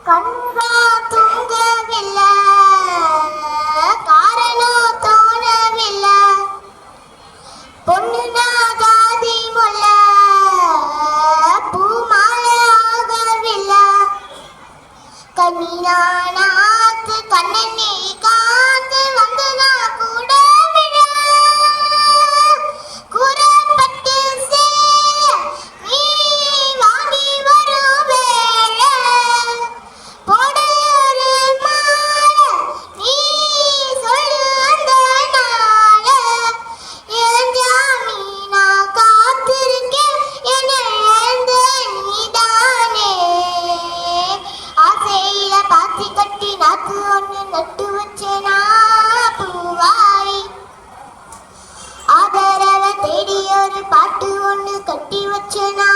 கண்கா தூங்கவில்லை, காரணம் தோணவில்லை. பொண்ணுனா ஜாதி முல்ல, பூமாலை ஆகவில்லை. கண்ணினாத்து கண்ணனே காத்து வந்தனா கூட கூறப்பட்டு நீ வாங்கி வரும் வேளை போடலொரு மாலை நீ சொல்லு அந்த நாள இளஞ்சாமி நான் காத்திருக்கேன் என இழந்த நீதானே. ஆசையில பாத்தி கட்டி நாத்து ஒண்ணு நட்டு வச்சேனா பூவாய், ஆதரவ தேடி ஒரு பாட்டு ஒண்ணு கட்டி வச்சேனா